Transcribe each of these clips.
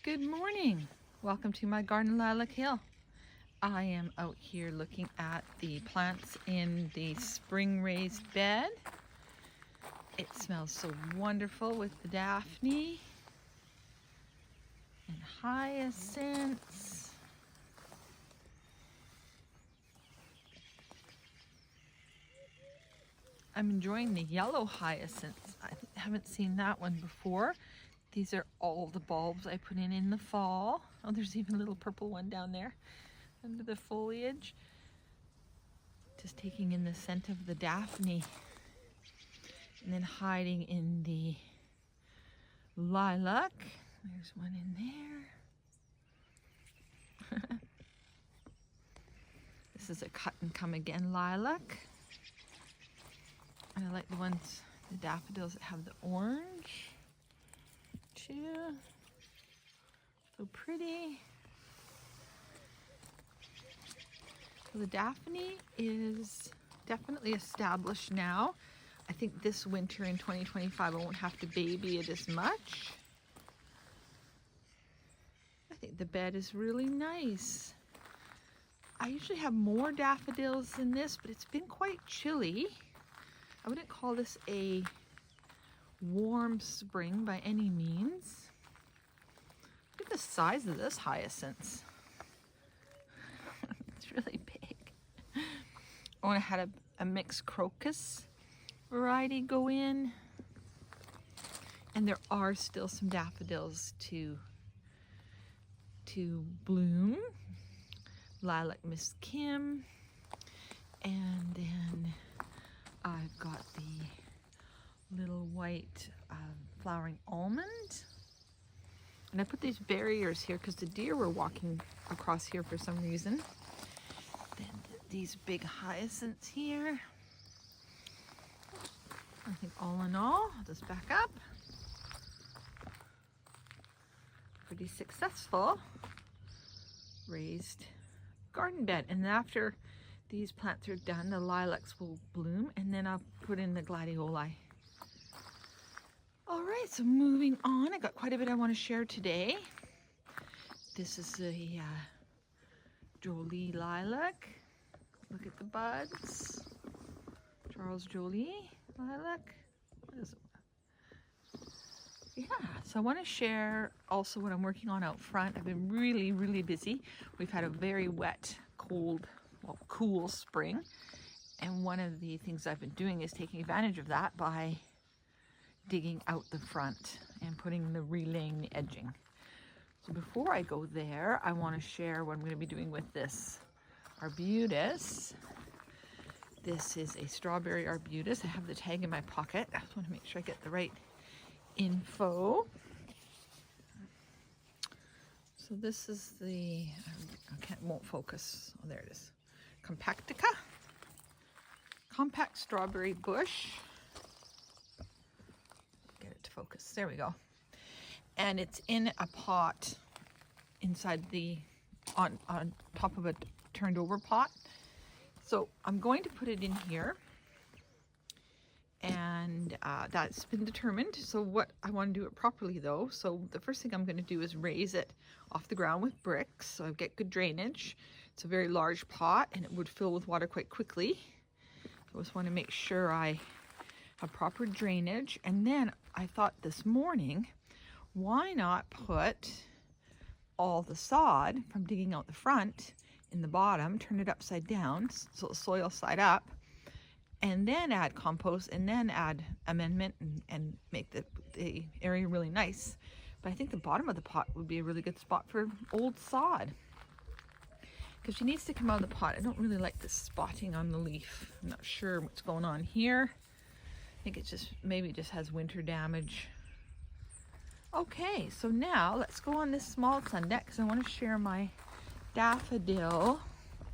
Good morning. Welcome to my garden, Lilac Hill. I am out here looking at the plants in the spring raised bed. It smells so wonderful with the daphne and hyacinths. I'm enjoying the yellow hyacinths. I haven't seen that one before. These are all the bulbs I put in the fall. Oh, there's even a little purple one down there under the foliage. Just taking in the scent of the daphne and then hiding in the lilac. There's one in there. This is a cut and come again lilac. And I like the ones, the daffodils that have the orange too. So pretty. So the daphne is definitely established now. I think this winter in 2025 I won't have to baby it as much. I think the bed is really nice. I usually have more daffodils than this, but it's been quite chilly. I wouldn't call this a warm spring by any means. Look at the size of this hyacinths. It's really big. I want to have a mixed crocus variety go in. And there are still some daffodils to bloom. Lilac Miss Kim. And then I've got the little white flowering almond. And I put these barriers here because the deer were walking across here for some reason. Then these big hyacinths here. I think all in all, I'll just back up. Pretty successful raised garden bed. And after these plants are done, the lilacs will bloom, and then I'll put in the gladioli. All right, so moving on, I got quite a bit I want to share today. This is a Jolie lilac. Look at the buds. Charles Jolie lilac. What is it? Yeah, so I want to share also what I'm working on out front. I've been really busy. We've had a very wet, cold, well, cool spring, and one of the things I've been doing is taking advantage of that by digging out the front and putting the relaying the edging. So before I go there, I want to share what I'm going to be doing with this arbutus. This is a strawberry arbutus. I have the tag in my pocket. I just want to make sure I get the right info. So this is the, won't focus. Oh, there it is. Compactica. Compact strawberry bush. Get it to focus. There we go. And it's in a pot inside the, on top of a turned over pot. So I'm going to put it in here. And that's been determined. So what I want to do it properly though. So the first thing I'm going to do is raise it off the ground with bricks. So I get good drainage. It's a very large pot and it would fill with water quite quickly. So I just want to make sure I have proper drainage. And then I thought this morning, why not put all the sod from digging out the front in the bottom, turn it upside down, so the soil side up, and then add compost, and then add amendment and make the area really nice. But I think the bottom of the pot would be a really good spot for old sod, because she needs to come out of the pot. I don't really like the spotting on the leaf. I'm not sure what's going on here. I think it just maybe just has winter damage. Okay, so now let's go on this small sundeck because I want to share my daffodil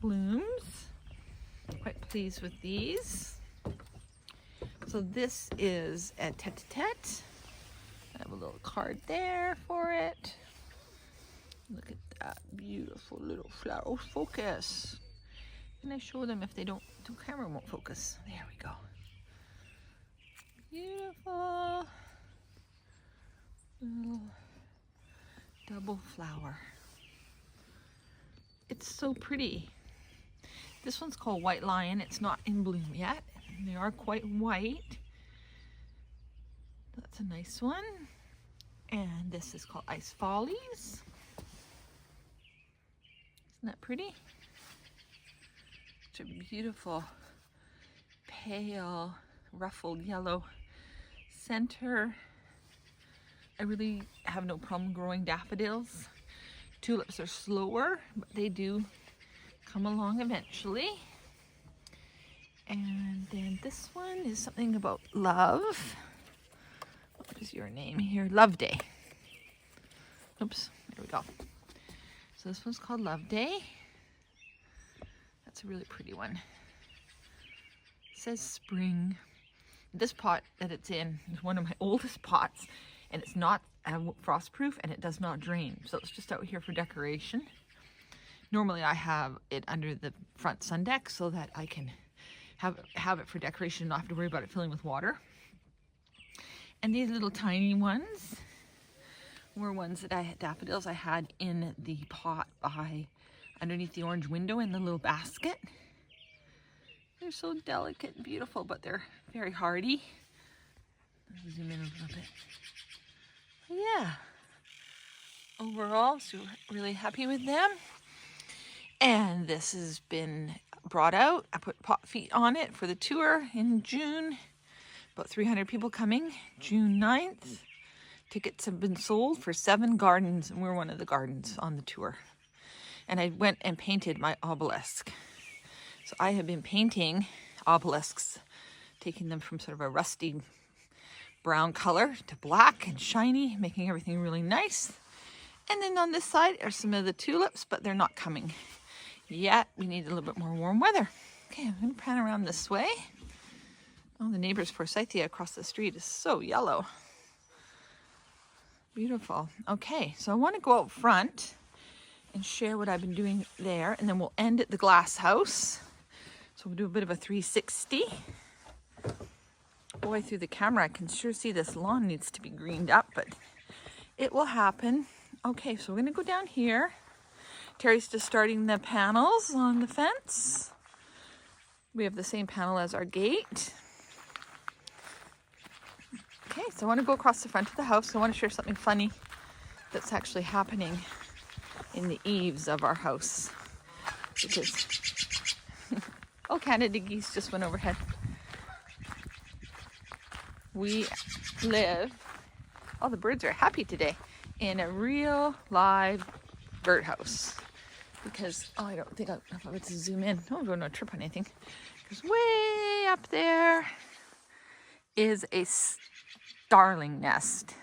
blooms. Quite pleased with these. So this is a tete-a-tete. I have a little card there for it. Look at that beautiful little flower. Oh, focus. Can I show them if they don't? The camera won't focus. There we go. Beautiful. Little double flower. It's so pretty. This one's called White Lion. It's not in bloom yet. They are quite white. That's a nice one. And this is called Ice Follies. Isn't that pretty? Such a beautiful, pale, ruffled yellow center. I really have no problem growing daffodils. Tulips are slower, but they do come along eventually. And then this one is something about love. What is your name here? Love Day. Oops, there we go. So this one's called Love Day. That's a really pretty one. It says spring. This pot that it's in is one of my oldest pots, and it's not frostproof and it does not drain. So it's just out here for decoration. Normally I have it under the front sun deck so that I can have it for decoration and not have to worry about it filling with water. And these little tiny ones were ones that daffodils I had in the pot underneath the orange window in the little basket. They're so delicate and beautiful, but they're very hardy. I'll zoom in a little bit. Yeah, overall, so really happy with them. And this has been brought out. I put pot feet on it for the tour in June. About 300 people coming, June 9th. Tickets have been sold for 7 gardens, and we're one of the gardens on the tour. And I went and painted my obelisk. So I have been painting obelisks, taking them from sort of a rusty brown color to black and shiny, making everything really nice. And then on this side are some of the tulips, but they're not coming yet. We need a little bit more warm weather. Okay, I'm going to pan around this way. Oh, the neighbor's forsythia across the street is so yellow. Beautiful. Okay, so I want to go out front and share what I've been doing there, and then we'll end at the glass house. So we'll do a bit of a 360. Boy, through the camera, I can sure see this lawn needs to be greened up, but it will happen. Okay, so we're going to go down here. Terry's just starting the panels on the fence. We have the same panel as our gate. Okay, so I want to go across the front of the house. I want to share something funny that's actually happening in the eaves of our house. Because oh, Canada geese just went overhead. We live, all the birds are happy today, in a real live birdhouse. Because, oh, I don't think I'll be able to zoom in. Oh, I don't want to trip on anything. Because way up there is a starling nest.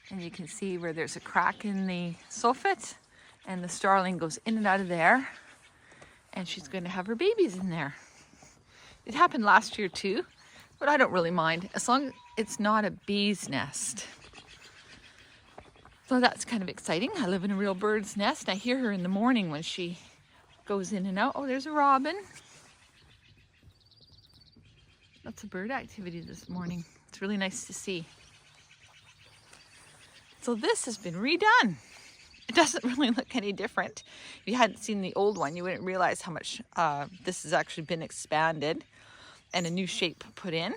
And you can see where there's a crack in the soffit, and the starling goes in and out of there, and she's going to have her babies in there. It happened last year too, but I don't really mind as long as it's not a bee's nest. So that's kind of exciting. I live in a real bird's nest. I hear her in the morning when she goes in and out. Oh, there's a robin. Lots of bird activity this morning. It's really nice to see. So this has been redone. It doesn't really look any different. If you hadn't seen the old one, you wouldn't realize how much this has actually been expanded and a new shape put in.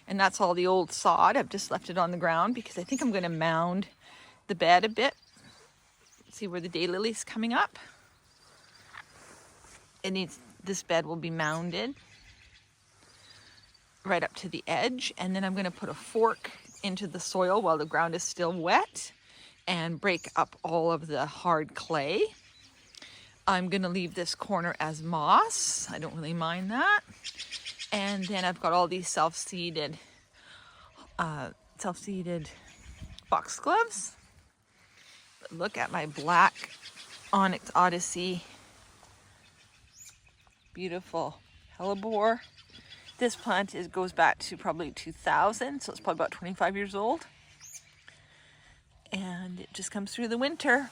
And that's all the old sod. I've just left it on the ground because I think I'm going to mound the bed a bit. See where the daylilies coming up? This bed will be mounded right up to the edge, and then I'm going to put a fork into the soil while the ground is still wet and break up all of the hard clay. I'm going to leave this corner as moss. I don't really mind that. And then I've got all these self-seeded foxgloves. But look at my black Onyx Odyssey. Beautiful hellebore. This plant goes back to probably 2000, so it's probably about 25 years old. And it just comes through the winter.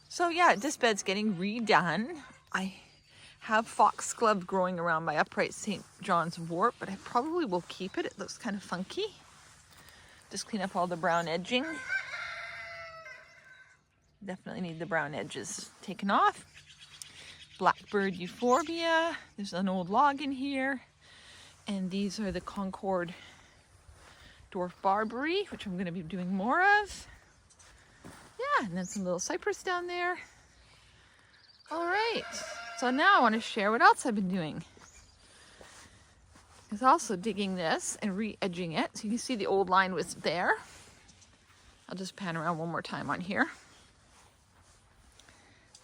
So yeah, this bed's getting redone. I have foxglove growing around my upright St. John's wort, but I probably will keep it. It looks kind of funky. Just clean up all the brown edging. Definitely need the brown edges taken off. Blackbird euphorbia. There's an old log in here. And these are the Concord dwarf barberry, which I'm going to be doing more of. Yeah, and then some little cypress down there. All right, so now I want to share what else I've been doing. I was also digging this and re-edging it. So you can see the old line was there. I'll just pan around one more time on here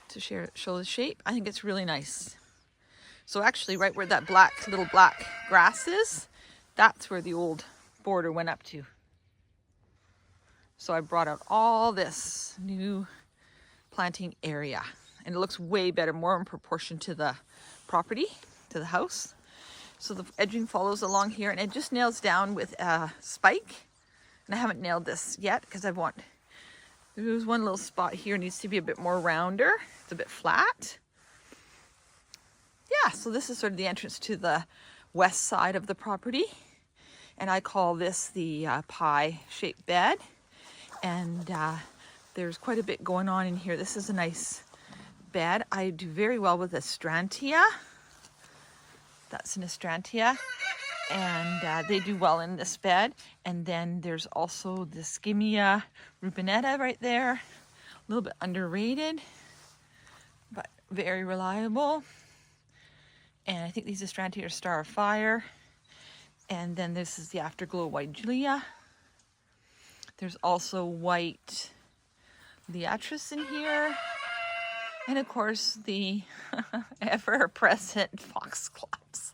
to show the shape. I think it's really nice. So actually right where that little black grass is, that's where the old border went up to. So I brought out all this new planting area, and it looks way better, more in proportion to the property, to the house. So the edging follows along here, and it just nails down with a spike. And I haven't nailed this yet because there's one little spot here needs to be a bit more rounder. It's a bit flat. Yeah, so this is sort of the entrance to the west side of the property. And I call this the pie-shaped bed. And there's quite a bit going on in here. This is a nice bed. I do very well with Astrantia. That's an Astrantia. And they do well in this bed. And then there's also the Skimmia rubinetta right there. A little bit underrated, but very reliable. And I think these Astrantia are Star of Fire. And then this is the Afterglow White Julia. There's also white Liatris in here. And of course the ever-present foxgloves.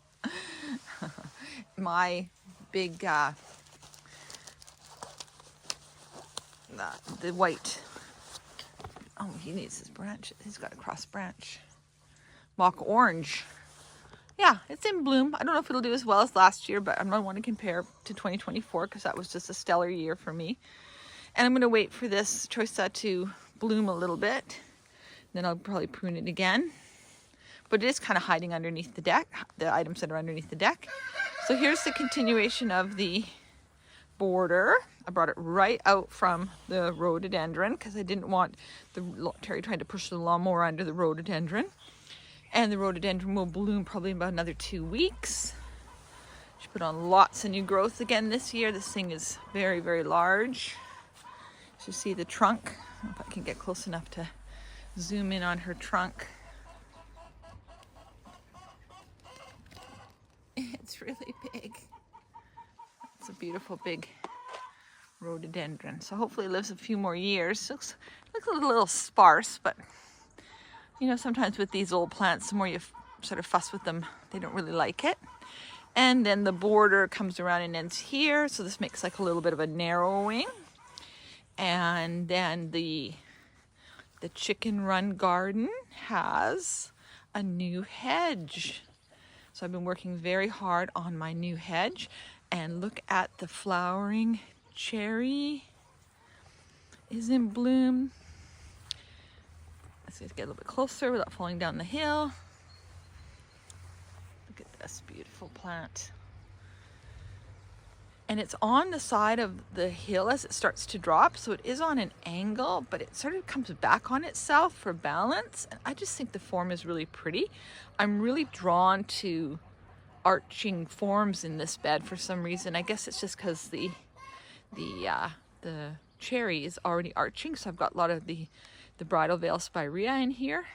My big, the white, oh, he needs his branch. He's got a cross branch. Mock orange. Yeah, it's in bloom. I don't know if it'll do as well as last year, but I'm going to want to compare to 2024 because that was just a stellar year for me. And I'm going to wait for this choisa to bloom a little bit. Then I'll probably prune it again. But it is kind of hiding underneath the deck, the items that are underneath the deck. So here's the continuation of the border. I brought it right out from the rhododendron because I didn't want Terry trying to push the lawnmower under the rhododendron. And the rhododendron will bloom probably in about another 2 weeks. She put on lots of new growth again this year. This thing is very, very large. You see the trunk. I don't know if I can get close enough to zoom in on her trunk. It's really big. It's a beautiful big rhododendron. So hopefully it lives a few more years. Looks a little sparse, but you know, sometimes with these old plants, the more you sort of fuss with them, they don't really like it. And then the border comes around and ends here. So this makes like a little bit of a narrowing. And then the chicken run garden has a new hedge. So I've been working very hard on my new hedge. And look at the flowering cherry is in bloom. Let's get a little bit closer without falling down the hill. Look at this beautiful plant. And it's on the side of the hill as it starts to drop. So it is on an angle, but it sort of comes back on itself for balance. And I just think the form is really pretty. I'm really drawn to arching forms in this bed for some reason. I guess it's just because the cherry is already arching. So I've got a lot of the bridal veil spirea in here.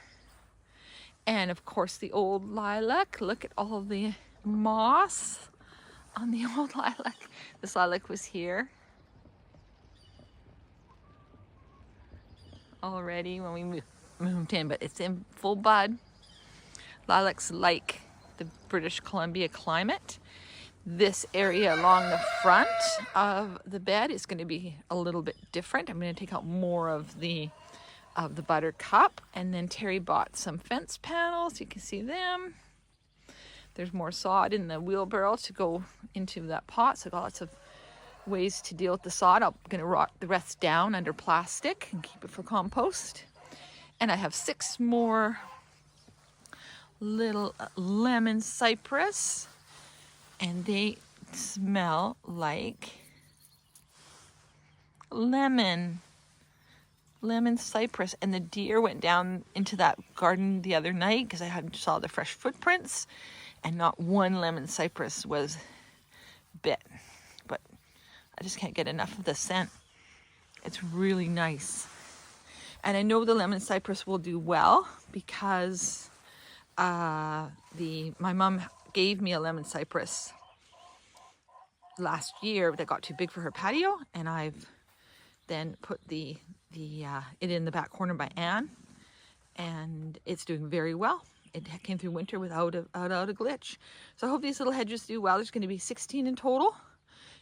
And of course the old lilac. Look at all the moss on the old lilac. This lilac was here already when we moved in, but it's in full bud. Lilacs like the British Columbia climate. This area along the front of the bed is going to be a little bit different. I'm going to take out more of the buttercup, and then Terry bought some fence panels. You can see them. There's more sod in the wheelbarrow to go into that pot. So I've got lots of ways to deal with the sod. I'm going to rot the rest down under plastic and keep it for compost. And I have 6 more little lemon cypress, and they smell like lemon cypress. And the deer went down into that garden the other night because I saw the fresh footprints, and not one lemon cypress was bit. But I just can't get enough of the scent. It's really nice. And I know the lemon cypress will do well because my mom gave me a lemon cypress last year that got too big for her patio, and I've then put it in the back corner by Anne, and it's doing very well. It came through winter without a glitch. So I hope these little hedges do well. There's going to be 16 in total,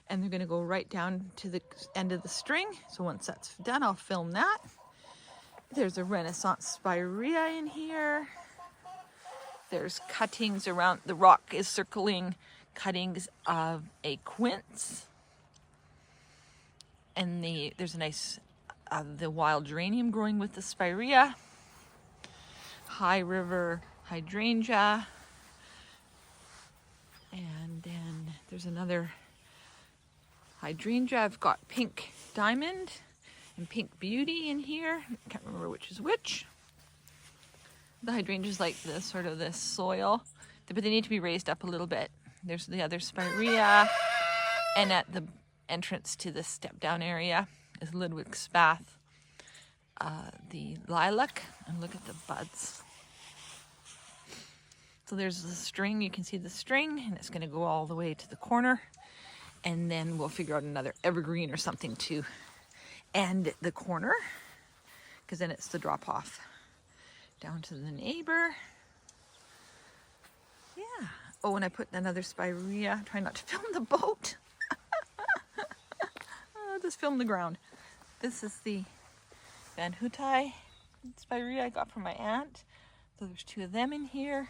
and they're going to go right down to the end of the string. So once that's done, I'll film that. There's a Renaissance spirea in here. There's cuttings around, the rock is circling cuttings of a quince. And there's a nice, the wild geranium growing with the spirea. High River hydrangea. And then there's another hydrangea. I've got pink diamond and pink beauty in here. I can't remember which is which. The hydrangeas like this, sort of this soil, but they need to be raised up a little bit. There's the other spirea, and at the entrance to the step down area is Ludwig Spath, the lilac, and look at the buds. So there's the string, you can see the string, and it's going to go all the way to the corner, and then we'll figure out another evergreen or something to end the corner, because then it's the drop off down to the neighbor. Yeah. Oh, and I put another spirea. Try not to film the boat. I'll just film the ground. This is the Van Houtai spirea I got from my aunt. So there's two of them in here.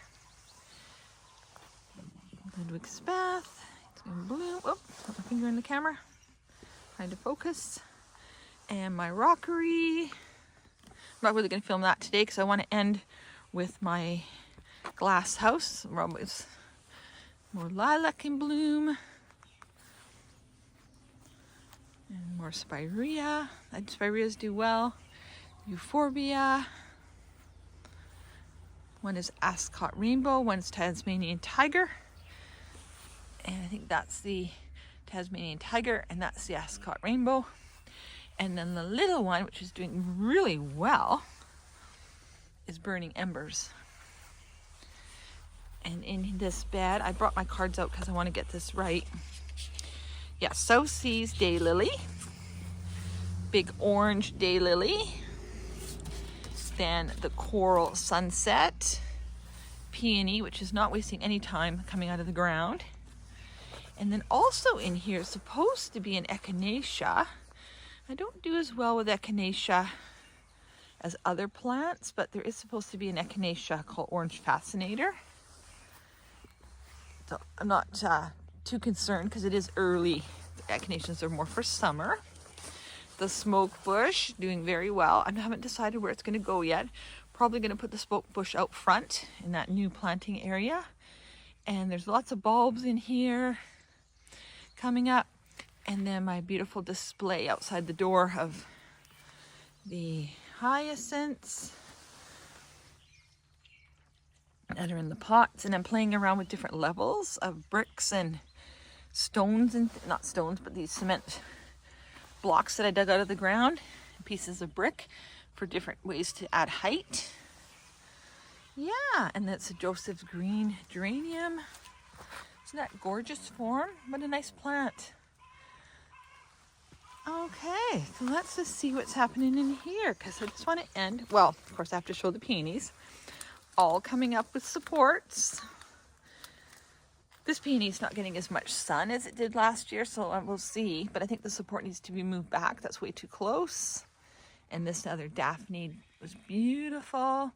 Ludwig Spath. It's going to bloom. Oh, put my finger in the camera. Trying to focus. And my rockery. I'm not really going to film that today because I want to end with my glasshouse. It's more lilac in bloom. And more spirea. Spireas do well. Euphorbia. One is Ascot Rainbow. One is Tasmanian Tiger. And I think that's the Tasmanian Tiger, and that's the Ascot Rainbow. And then the little one, which is doing really well, is Burning Embers. And in this bed, I brought my cards out because I want to get this right. Yeah, South Seas Daylily, big orange daylily, then the Coral Sunset, peony, which is not wasting any time coming out of the ground. And then also in here is supposed to be an echinacea. I don't do as well with echinacea as other plants, but there is supposed to be an echinacea called Orange Fascinator. So I'm not too concerned because it is early. The echinaceas are more for summer. The smoke bush doing very well. I haven't decided where it's going to go yet. Probably going to put the smoke bush out front in that new planting area. And there's lots of bulbs in here coming up. And then my beautiful display outside the door of the hyacinths that are in the pots. And I'm playing around with different levels of bricks and stones, and not stones, but these cement blocks that I dug out of the ground, pieces of brick for different ways to add height. Yeah, and that's a Joseph's green geranium. Isn't that gorgeous form? What a nice plant. Okay, so let's just see what's happening in here, because I just want to end, well, of course I have to show the peonies, all coming up with supports. This peony's not getting as much sun as it did last year, so we'll see, but I think the support needs to be moved back. That's way too close. And this other Daphne was beautiful.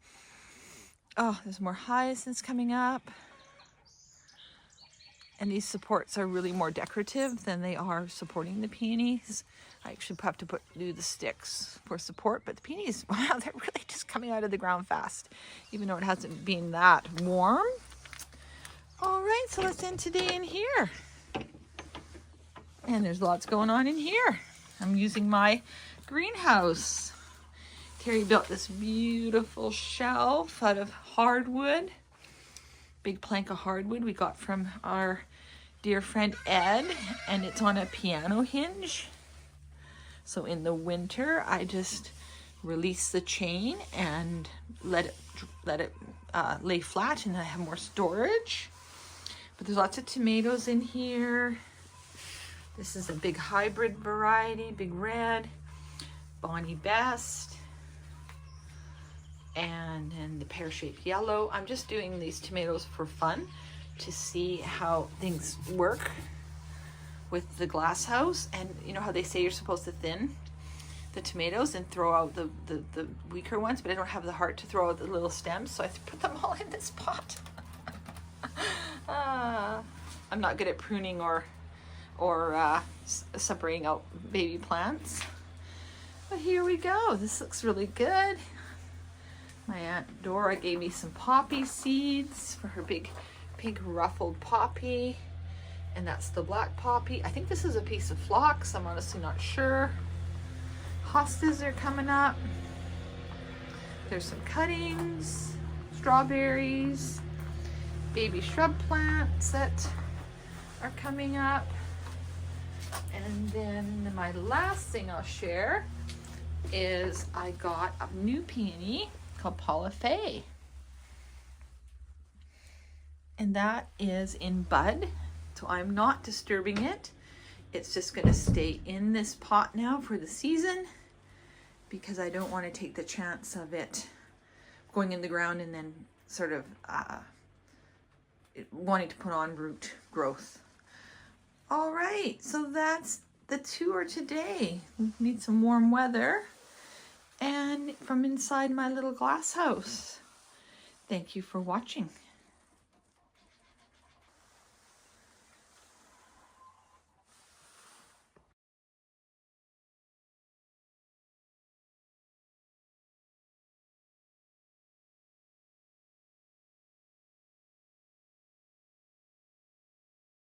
Oh, there's more hyacinths coming up. And these supports are really more decorative than they are supporting the peonies. I actually have to do the sticks for support, but the peonies, wow, they're really just coming out of the ground fast, even though it hasn't been that warm. All right, so let's end today in here. And there's lots going on in here. I'm using my greenhouse. Terry built this beautiful shelf out of hardwood. Big plank of hardwood we got from our dear friend Ed, and it's on a piano hinge. So in the winter, I just release the chain and let it lay flat, and I have more storage. But there's lots of tomatoes in here. This is a big hybrid variety, big red, Bonnie Best, and then the pear-shaped yellow. I'm just doing these tomatoes for fun to see how things work with the glasshouse. And you know how they say you're supposed to thin the tomatoes and throw out the weaker ones, but I don't have the heart to throw out the little stems, so I put them all in this pot. I'm not good at pruning or separating out baby plants. But here we go. This looks really good. My Aunt Dora gave me some poppy seeds for her big pink ruffled poppy. And that's the black poppy. I think this is a piece of phlox. I'm honestly not sure. Hostas are coming up. There's some cuttings, strawberries, baby shrub plants that are coming up. And then my last thing I'll share is I got a new peony called Paula Fay. And that is in bud, so I'm not disturbing it. It's just going to stay in this pot now for the season because I don't want to take the chance of it going in the ground and then sort of wanting to put on root growth. All right, so that's the tour today. We need some warm weather and from inside my little glass house. Thank you for watching.